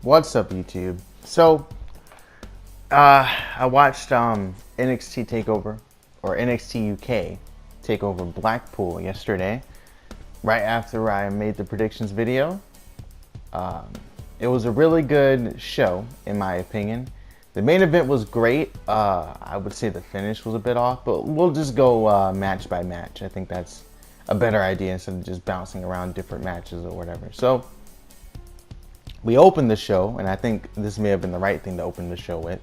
What's up, YouTube? So, I watched NXT Takeover or NXT UK Takeover Blackpool yesterday, right after I made the predictions video. Um, it was a really good show, in my opinion. The main event was great. I would say the finish was a bit off, but we'll just go match by match. I think that's a better idea instead of just bouncing around different matches or whatever. So, we opened the show, and I think this may have been the right thing to open the show with.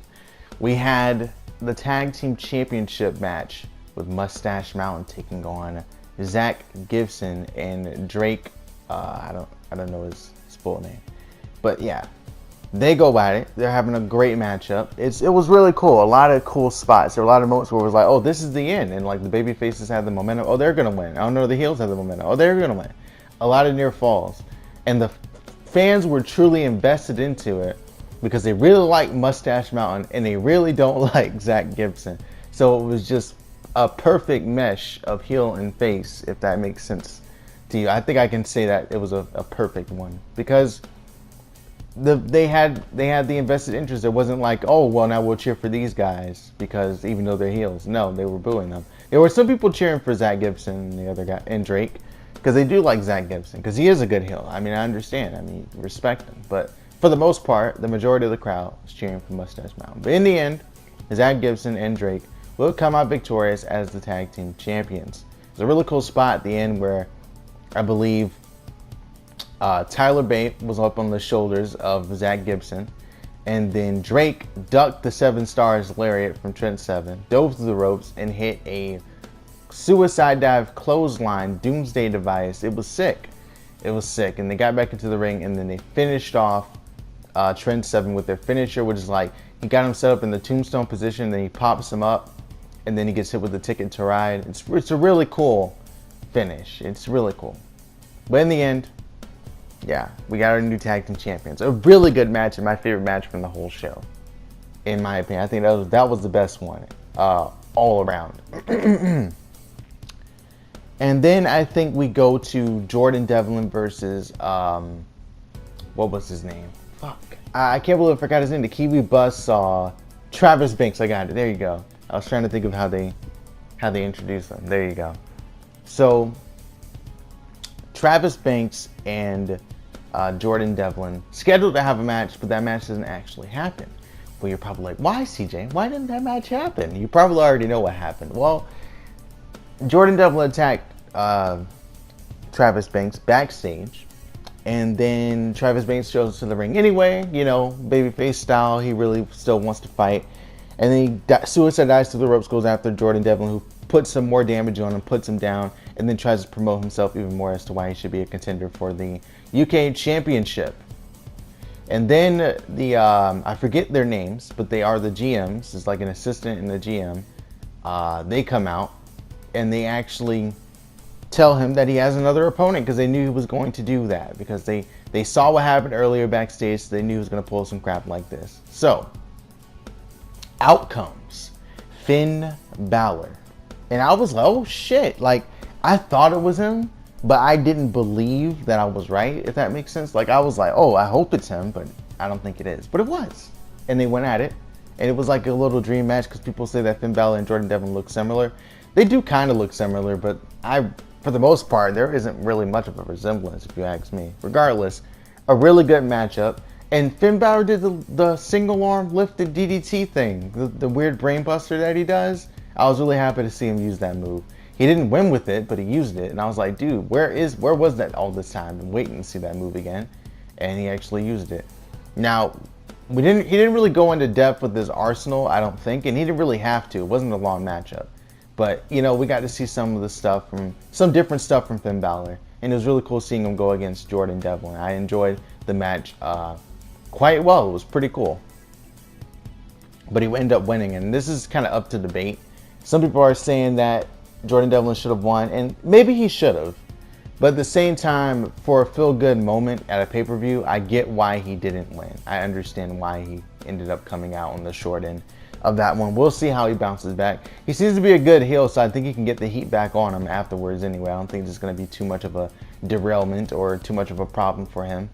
We had the tag team championship match with Mustache Mountain taking on Zach Gibson and Drake. I don't know his full name, but yeah, they go at it. They're having a great matchup. It was really cool. A lot of cool spots. There were a lot of moments where it was like, oh, this is the end, and like the baby faces had the momentum. Oh, they're gonna win. Oh no, the heels have the momentum. Oh, they're gonna win. A lot of near falls, and the fans were truly invested into it because they really like Mustache Mountain and they really don't like Zach Gibson. So it was just a perfect mesh of heel and face, if that makes sense to you. I think I can say that it was a perfect one because they had the invested interest. It wasn't like, oh well, now we'll cheer for these guys because even though they're heels. No, they were booing them. There were some people cheering for Zach Gibson and the other guy and Drake, because they do like Zach Gibson, because he is a good heel. I mean, I understand. I mean, respect him. But for the most part, the majority of the crowd was cheering for Mustache Mountain. But in the end, Zach Gibson and Drake will come out victorious as the tag team champions. There's a really cool spot at the end where I believe Tyler Bate was up on the shoulders of Zach Gibson, and then Drake ducked the 7 Stars lariat from Trent Seven, dove through the ropes, and hit a suicide dive clothesline doomsday device. It was sick. It was sick. And they got back into the ring, and then they finished off Trent Seven with their finisher, which is like he got him set up in the tombstone position, then he pops him up, and then he gets hit with the ticket to ride. It's a really cool finish. It's really cool. But in the end, yeah, we got our new tag team champions. A really good match, and my favorite match from the whole show, in my opinion. I think that was the best one all around. And then I think we go to Jordan Devlin versus, what was his name? Fuck. I can't believe I forgot his name. The Kiwi Buzzsaw. Travis Banks. I got it. There you go. I was trying to think of how they introduced them. There you go. So, Travis Banks and Jordan Devlin scheduled to have a match, but that match doesn't actually happen. Well, you're probably like, why, CJ? Why didn't that match happen? You probably already know what happened. Well, Jordan Devlin attacked Travis Banks backstage, and then Travis Banks shows to the ring anyway, you know, babyface style. He really still wants to fight, and then he suicide dives through the ropes, goes after Jordan Devlin, who puts some more damage on him, puts him down, and then tries to promote himself even more as to why he should be a contender for the UK Championship. And then the I forget their names, but they are the GMs. It's like an assistant and the GM. They come out, and they actually tell him that he has another opponent because they knew he was going to do that, because they saw what happened earlier backstage, so they knew he was going to pull some crap like this. So, out comes Finn Balor. And I was like, oh shit, like, I thought it was him, but I didn't believe that I was right, if that makes sense. Like, I was like, oh, I hope it's him, but I don't think it is. But it was. And they went at it, and it was like a little dream match, because people say that Finn Balor and Jordan Devlin look similar. They do kind of look similar, but for the most part, there isn't really much of a resemblance, if you ask me. Regardless, a really good matchup. And Finn Balor did the single arm lifted DDT thing, the weird brain buster that he does. I was really happy to see him use that move. He didn't win with it, but he used it, and I was like, dude, where was that all this time? I'm waiting to see that move again, and he actually used it. Now, he didn't really go into depth with his arsenal, I don't think, and he didn't really have to. It wasn't a long matchup. But, you know, we got to see some different stuff from Finn Balor. And it was really cool seeing him go against Jordan Devlin. I enjoyed the match quite well. It was pretty cool. But he ended up winning. And this is kind of up to debate. Some people are saying that Jordan Devlin should have won. And maybe he should have. But at the same time, for a feel-good moment at a pay-per-view, I get why he didn't win. I understand why he ended up coming out on the short end of that one. We'll see how he bounces back. He seems to be a good heel, so I think he can get the heat back on him afterwards anyway. I don't think it's going to be too much of a derailment or too much of a problem for him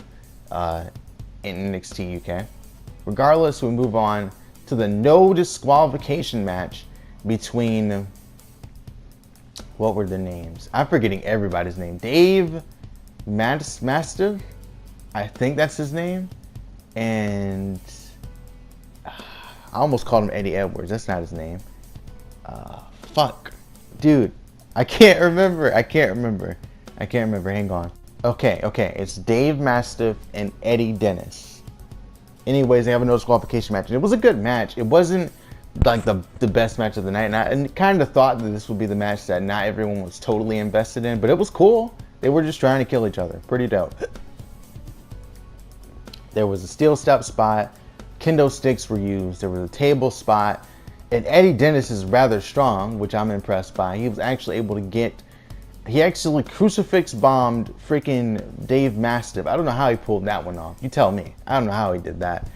in NXT UK. Regardless, we move on to the no disqualification match between, what were the names? I'm forgetting everybody's name. Dave Mastiff, I think that's his name, and I almost called him Eddie Edwards. That's not his name. Fuck, dude, I can't remember. Hang on. Okay, it's Dave Mastiff and Eddie Dennis. Anyways, they have a no disqualification match, and it was a good match. It wasn't like the best match of the night, and I kind of thought that this would be the match that not everyone was totally invested in, but it was cool. They were just trying to kill each other. Pretty dope. There was a steel step spot, kendo sticks were used, there was a table spot, and Eddie Dennis is rather strong, which I'm impressed by. He was actually able to get, he actually crucifix bombed freaking Dave Mastiff. I don't know how he pulled that one off. You tell me. I don't know how he did that.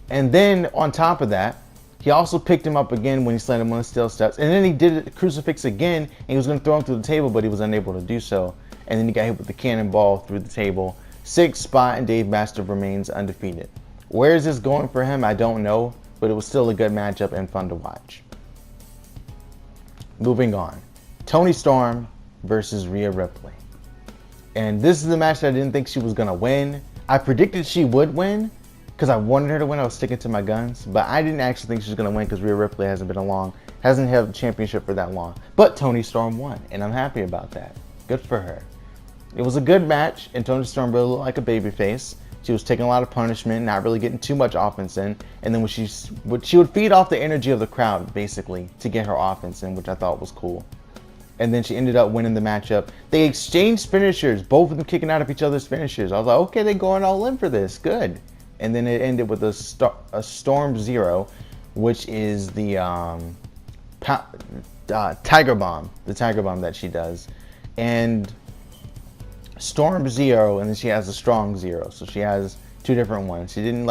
And then on top of that, he also picked him up again when he slammed him on the steel steps. And then he did a crucifix again, and he was going to throw him through the table, but he was unable to do so. And then he got hit with the cannonball through the table. 6th spot, and Dave Mastiff remains undefeated. Where is this going for him? I don't know, but it was still a good matchup and fun to watch. Moving on. Toni Storm versus Rhea Ripley. And this is the match that I didn't think she was going to win. I predicted she would win because I wanted her to win. I was sticking to my guns, but I didn't actually think she was going to win because Rhea Ripley hasn't held the championship for that long. But Toni Storm won, and I'm happy about that. Good for her. It was a good match, and Toni Storm really looked like a babyface. She was taking a lot of punishment, not really getting too much offense in, and then she would feed off the energy of the crowd, basically, to get her offense in, which I thought was cool. And then she ended up winning the matchup. They exchanged finishers, both of them kicking out of each other's finishers. I was like, okay, they're going all in for this, good. And then it ended with a Storm Zero, which is the Tiger Bomb, that she does. And Storm Zero, and then she has a Strong Zero. So she has two different ones. She didn't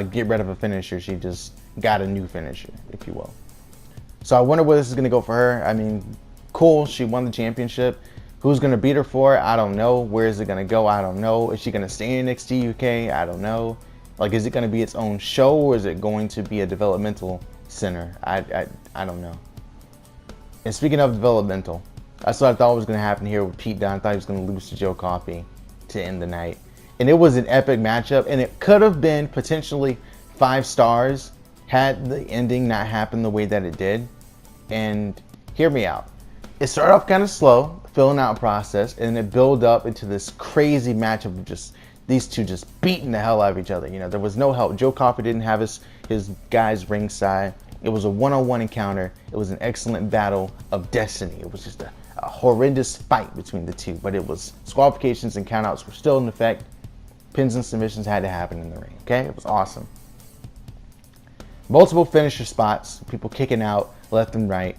get rid of a finisher. She just got a new finisher, if you will. So I wonder where this is going to go for her. I mean, cool. She won the championship. Who's going to beat her for it? I don't know. Where is it going to go? I don't know. Is she going to stay in NXT UK? I don't know. Like, is it going to be its own show, or is it going to be a developmental center? I don't know. And speaking of developmental, that's what I thought was going to happen here with Pete Dunne. I thought he was going to lose to Joe Coffey to end the night. And it was an epic matchup, and it could have been potentially 5 stars had the ending not happened the way that it did. And hear me out. It started off kind of slow, filling out process, and it built up into this crazy match of just these two just beating the hell out of each other. You know, there was no help. Joe Coffey didn't have his guys ringside. It was a one-on-one encounter. It was an excellent battle of destiny. It was just a horrendous fight between the two, but it was disqualifications and countouts were still in effect. Pins and submissions had to happen in the ring. Okay, it was awesome. Multiple finisher spots, people kicking out left and right.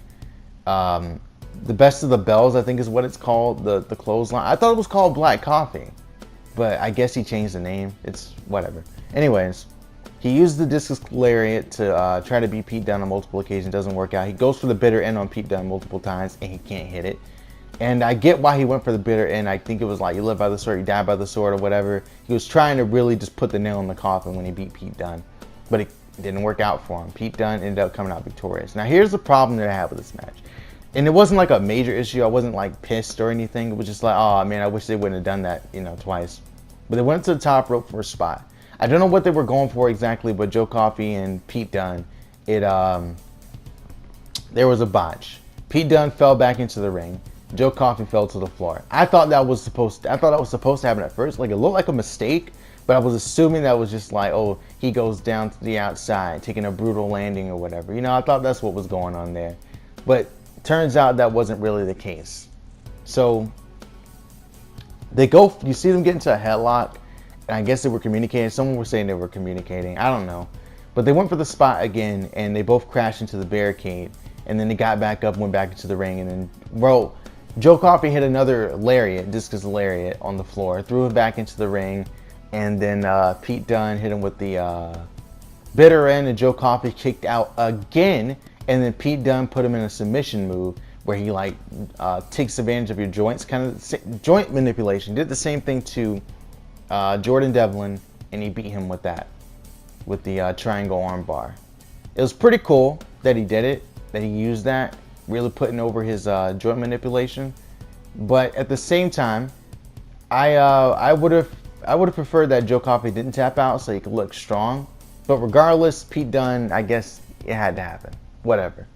The best of the bells, I think is what it's called, the clothesline. I thought it was called Black Coffee, but I guess he changed the name. It's whatever. Anyways, he used the discus lariat to try to beat Pete Dunne on multiple occasions. Doesn't work out. He goes for the bitter end on Pete Dunne multiple times, and he can't hit it. And I get why he went for the bitter end. I think it was like, you live by the sword, you die by the sword, or whatever. He was trying to really just put the nail in the coffin when he beat Pete Dunne, but it didn't work out for him. Pete Dunne ended up coming out victorious. Now here's the problem that I have with this match. And it wasn't like a major issue. I wasn't like pissed or anything. It was just like, oh man, I wish they wouldn't have done that, twice. But they went to the top rope for a spot. I don't know what they were going for exactly, but Joe Coffey and Pete Dunne, there was a botch. Pete Dunne fell back into the ring. Joe Coffey fell to the floor. I thought that was supposed to happen at first. Like, it looked like a mistake, but I was assuming that was just like, oh, he goes down to the outside, taking a brutal landing or whatever. I thought that's what was going on there. But turns out that wasn't really the case. So you see them get into a headlock, and I guess they were communicating. Someone was saying they were communicating. I don't know. But they went for the spot again, and they both crashed into the barricade. And then they got back up, went back into the ring, and then, Joe Coffey hit another lariat, discus lariat, on the floor, threw it back into the ring, and then Pete Dunne hit him with the bitter end, and Joe Coffey kicked out again, and then Pete Dunne put him in a submission move where he takes advantage of your joints, kind of joint manipulation. Did the same thing to Jordan Devlin and he beat him with that, with the triangle armbar. It was pretty cool that he did it, that he used that, really putting over his joint manipulation. But at the same time, I would have preferred that Joe Coffey didn't tap out so he could look strong. But regardless, Pete Dunne, I guess it had to happen. Whatever.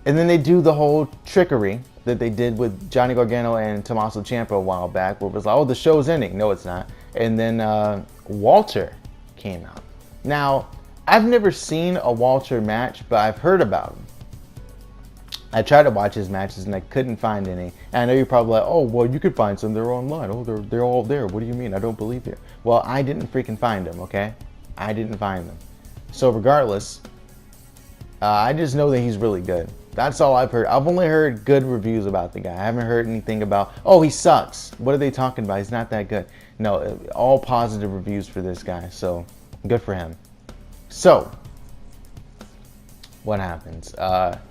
And then they do the whole trickery that they did with Johnny Gargano and Tommaso Ciampa a while back, where it was like, oh, the show's ending. No, it's not. And then Walter came out. Now, I've never seen a Walter match, but I've heard about him. I tried to watch his matches and I couldn't find any. And I know you're probably like, oh, well, you could find some. They're online. Oh, they're all there. What do you mean? I don't believe you. Well, I didn't freaking find them, okay? I didn't find them. So regardless, I just know that he's really good. That's all I've heard. I've only heard good reviews about the guy. I haven't heard anything about, oh, he sucks. What are they talking about? He's not that good. No, all positive reviews for this guy. So good for him. So what happens?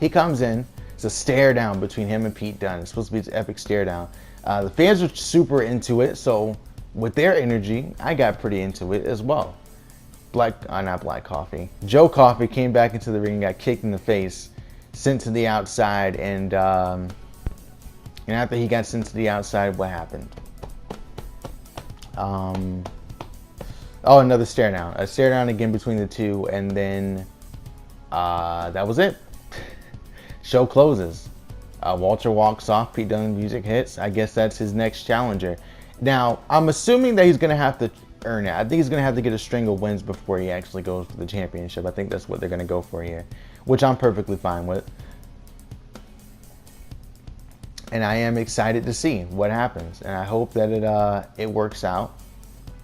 He comes in. It's a stare down between him and Pete Dunne. It's supposed to be this epic stare down. The fans are super into it. So with their energy, I got pretty into it as well. Not Black Coffee. Joe Coffey came back into the ring and got kicked in the face, sent to the outside, and after he got sent to the outside, what happened? Oh, another stare down. A stare down again between the two, and then that was it. Show closes. Walter walks off. Pete Dunne music hits. I guess that's his next challenger. Now, I'm assuming that he's going to have to earn it. I think he's going to have to get a string of wins before he actually goes for the championship. I think that's what they're going to go for here, which I'm perfectly fine with. And I am excited to see what happens. And I hope that it works out.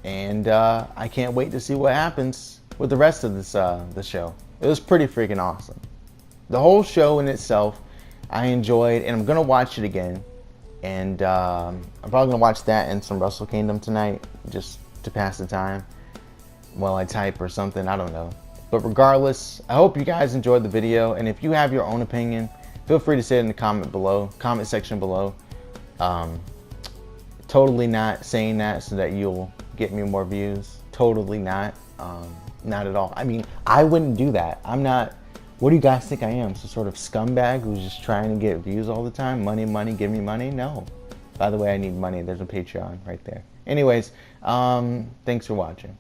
And I can't wait to see what happens with the rest of this the show. It was pretty freaking awesome. The whole show in itself, I enjoyed, and I'm going to watch it again. And I'm probably going to watch that and some Wrestle Kingdom tonight, just to pass the time while I type or something. I don't know. But regardless, I hope you guys enjoyed the video. And if you have your own opinion, feel free to say it in the comment section below. Totally not saying that so that you'll get me more views. Totally not. Not at all. I mean, I wouldn't do that. I'm not. What do you guys think I am? Some sort of scumbag who's just trying to get views all the time? Money, money, give me money? No. By the way, I need money. There's a Patreon right there. Anyways, thanks for watching.